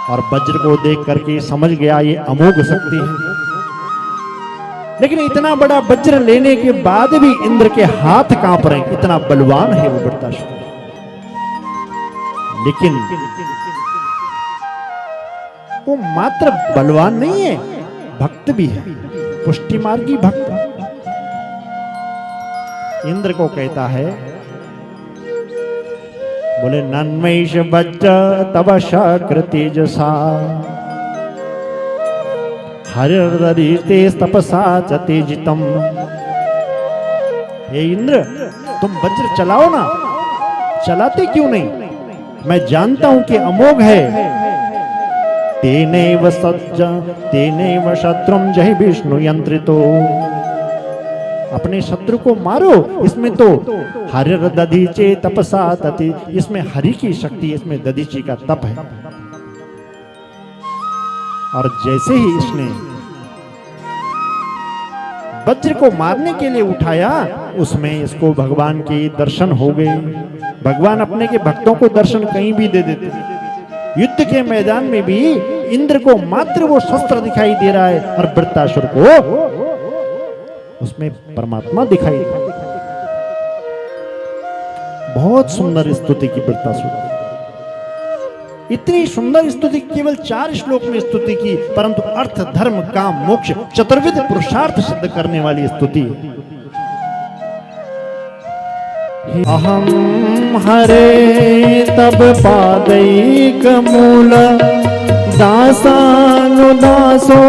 और वज्र को देख करके समझ गया ये अमोघ शक्ति है। लेकिन इतना बड़ा वज्र लेने के बाद भी इंद्र के हाथ कांप रहे हैं, इतना बलवान है वो वृत्तासुर। लेकिन वो मात्र बलवान नहीं है, भक्त भी है, पुष्टि मार्गी भक्त। इंद्र को कहता है, बोले नन्मैष वज्र तव शकृतिजसा हरिर्दरीते तपसा च तेजितम। हे इंद्र, तुम वज्र चलाओ ना, चलाते क्यों नहीं? मैं जानता हूं कि अमोघ है। तेनैव सज्ज तेनैव शत्रुम जहि विष्णु यंत्रितो। अपने शत्रु को मारो, इसमें तो हरिर दधीचे तपसा तति, इसमें हरि की शक्ति, इसमें दधीची का तप है। और जैसे ही इसने वज्र को मारने के लिए उठाया, उसमें इसको भगवान के दर्शन हो गए। भगवान अपने के भक्तों को दर्शन कहीं भी दे देते। युद्ध के मैदान में भी इंद्र को मात्र वो शस्त्र दिखाई दे रहा है और वृत्तासुर को उसमें परमात्मा दिखाई दे। बहुत सुंदर स्तुति की वृत्तासुर। इतनी सुंदर स्तुति केवल 4 श्लोक में स्तुति की, परंतु अर्थ धर्म काम मोक्ष चतुर्विध पुरुषार्थ सिद्ध करने वाली स्तुति है। अहम हरे तब पादैक मूल दासानुदासो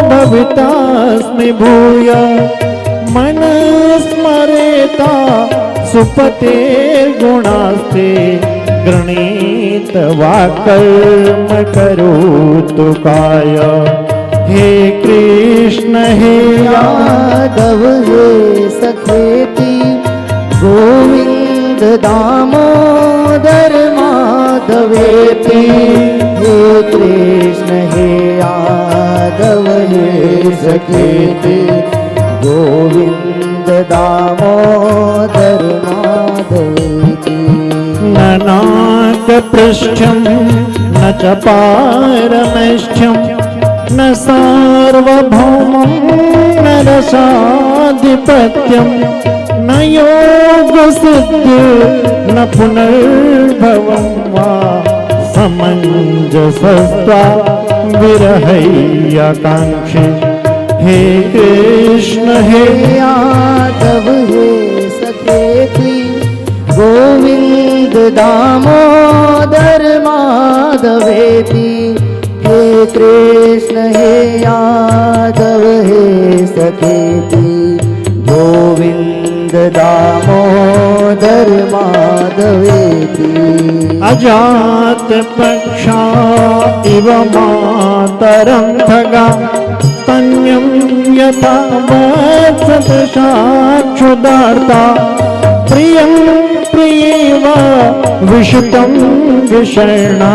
भवितास्मि भूय मन स्मरेता सुपते गुणास्ते गृणीत वाकर्म करोतु काय। हे कृष्ण हे यादव हे सखेति गोविंद दामोदर माधवेति। हे कृष्ण हे यादव हे सखेति गोविंद दामोदर माधवेति। न नाक पृष्ठम न च पारमेष्ठ्यम न सार्वभौमं न रसाधिपत्यम न योग सिद्धि न पुनर्भवं वा समंजसस्त्वा विरहैयाकांक्षी। हे कृष्ण हे यादव हे सखेति गोविंद दामोदर माधवेति। हे कृष्ण हे यादव हे सखेति गोविंद दामोदर माधवेति। अजात पक्षा इव मातरं खगा स्तन्यं यथा वत्सत साक्षुदार्ता। प्रियं प्रियेव विषुतं विषण्णा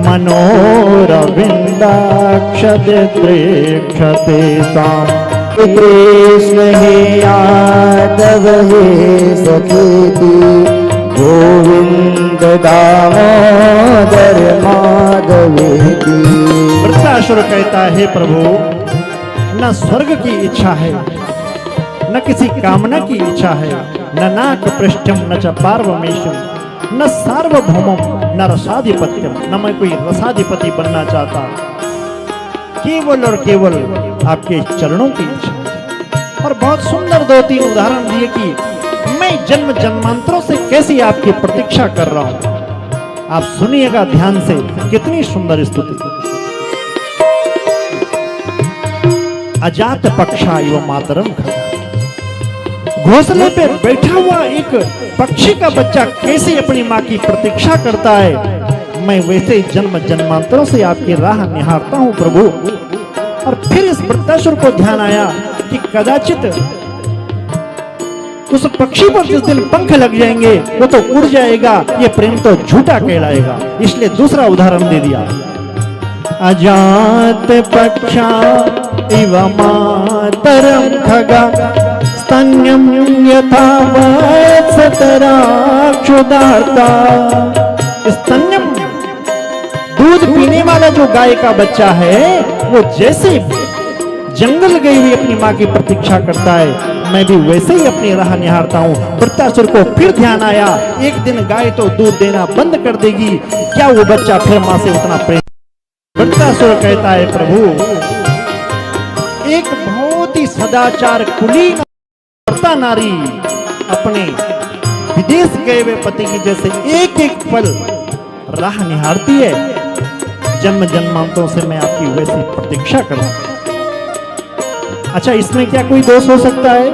मनोरविन्दाक्षते प्रेक्षते ताम्। कृष्ण हे यादव हे सखेति गोविंद दामोदर माधवेति। वृत्तासुर कहता है, प्रभु न स्वर्ग की इच्छा है, न किसी कामना की इच्छा है, न नाक पृष्ठम न च पार्वमेशम न सार्वभौमम न रसाधिपत्यम। न मैं कोई रसाधिपति बनना चाहता, केवल और केवल आपके चरणों की इच्छा। और बहुत सुंदर 2-3 उदाहरण दिए कि मैं जन्म जन्मांतरों से कैसी आपकी प्रतीक्षा कर रहा हूं। आप सुनिएगा ध्यान से, कितनी सुंदर स्तुति। अजात पक्षा एवं मातरम खगा। घोंसले पे बैठा हुआ एक पक्षी का बच्चा कैसे अपनी माँ की प्रतीक्षा करता है, मैं वैसे जन्म जन्मांतरों से आपकी राह निहारता हूं प्रभु। और फिर इस वृत्तासुर को ध्यान आया कि कदाचित उस पक्षी पर जिस दिन पंख लग जाएंगे वो तो उड़ जाएगा, ये प्रेम तो झूठा कहलाएगा। इसलिए दूसरा उदाहरण दे दिया। अजात पक्षा इव मातरं खगा स्तन्यं यथा वत्सत राक्षुदार्ता। स्तन्यम दूध पीने वाला जो गाय का बच्चा है वो जैसे जंगल गई हुई अपनी माँ की प्रतीक्षा करता है, मैं भी वैसे ही अपनी राह निहारता हूँ। वृत्तासुर को फिर ध्यान आया, एक दिन गाय तो दूध देना बंद कर देगी, क्या वो बच्चा फिर माँ से उतना प्रेम? वृत्तासुर कहता है प्रभु, एक बहुत ही सदाचार कुलीन व्रता नारी अपने विदेश गए हुए पति की जैसे एक एक पल राह निहारती है, जन्म जन्मांतरों से मैं आपकी वैसी प्रतीक्षा करूं। अच्छा, इसमें क्या कोई दोष हो सकता है?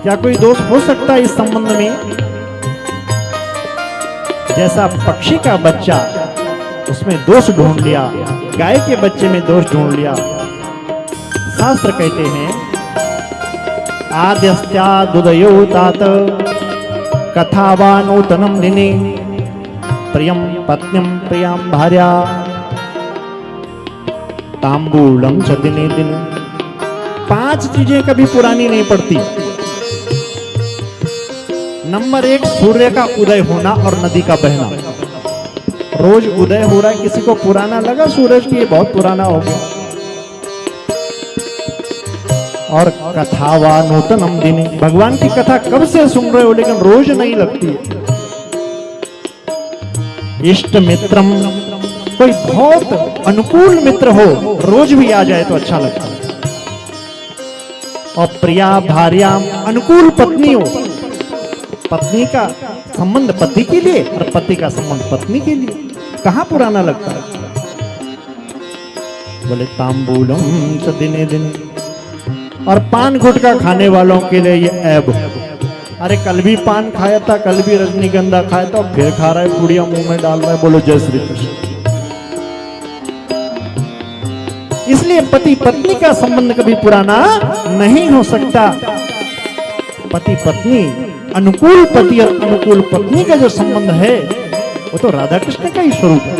क्या कोई दोष हो सकता है इस संबंध में? जैसा पक्षी का बच्चा उसमें दोष ढूंढ लिया, गाय के बच्चे में दोष ढूंढ लिया। शास्त्र कहते हैं आद्यस्त्यादुदयो तात कथावानूतनम निने प्रियम पत्नीम प्रियम भार्या तांबूलम च दिने दिन। 5 चीजें कभी पुरानी नहीं पड़ती। नंबर 1, सूर्य का उदय होना और नदी का बहना। रोज उदय हो रहा है, किसी को पुराना लगा सूरज की, ये बहुत पुराना हो गया। और कथावा नूतनम दिने, भगवान की कथा कब से सुन रहे हो लेकिन रोज नहीं लगती है। इष्ट मित्रम, कोई बहुत अनुकूल मित्र हो रोज भी आ जाए तो अच्छा लगता है। और प्रिया भार्या, अनुकूल पत्नी हो, पत्नी का संबंध पति के लिए और पति का संबंध पत्नी के लिए, कहां पुराना लगता है? बोले तांबूलम च दिने दिने। और पान गुटखा खाने वालों के लिए ये ऐब। अरे कल भी पान खाया था, कल भी रजनीगंधा खाया था, फिर खा रहा है, पुड़िया मुंह में डाल रहा है। बोलो जय श्री कृष्ण। इसलिए पति पत्नी का संबंध कभी पुराना नहीं हो सकता। पति पत्नी, अनुकूल पति और अनुकूल पत्नी का जो संबंध है वो तो राधा कृष्ण का ही स्वरूप है।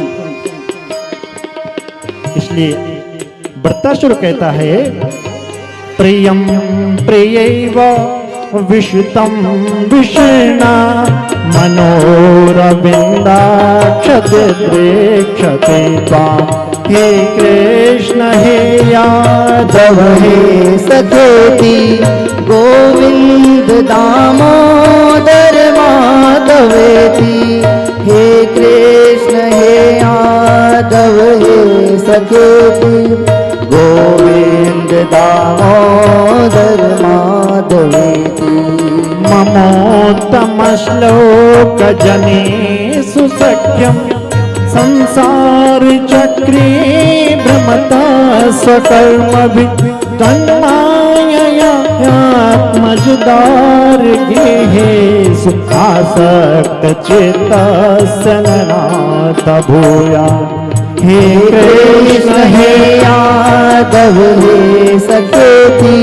इसलिए वृत्तासुर कहता है प्रियम प्रियैव विश्रुतं विष्णा मनोरविन्दाक्षते त्वां। हे कृष्ण हे यादव हे सखेति गोविंद दामोदर माधवेति। हे कृष्ण हे यादव हे सखेति गोविंद दामोदर माधवेति। ममोत्तम श्लोक जनेषु सख्यं संसार चक्रे भ्रमता स्वकर्मभिः तन्मायया आत्मजदार गेहेषु आसक्त चित्तस्य ननाथ भूया। हे कृष्ण हे यादव हे सखेति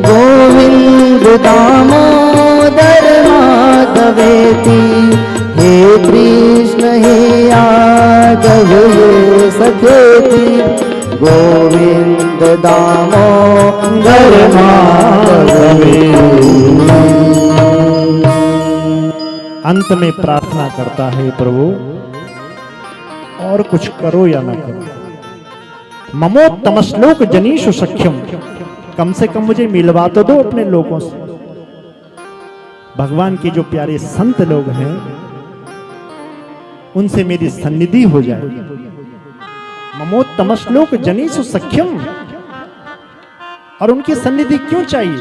गोविंद दामोदर माधवेति। हे कृष्ण हे यादव हे सखेति गोविंद दामोदर माधवेति। अंत में प्रार्थना करता है प्रभु और कुछ करो या ना करो, ममोत्तम श्लोक जनीषु सख्यम, कम से कम मुझे मिलवा तो दो अपने लोगों से। भगवान के जो प्यारे संत लोग हैं उनसे मेरी सन्निधि हो जाए। ममोत्तम श्लोक जनीषु सख्यम, और उनकी सन्निधि क्यों चाहिए?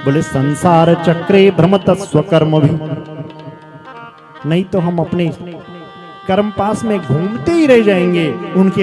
बोले संसार चक्रे भ्रमत स्वकर्म भी, नहीं तो हम अपने कर्म पास में घूमते ही रह जाएंगे, उनके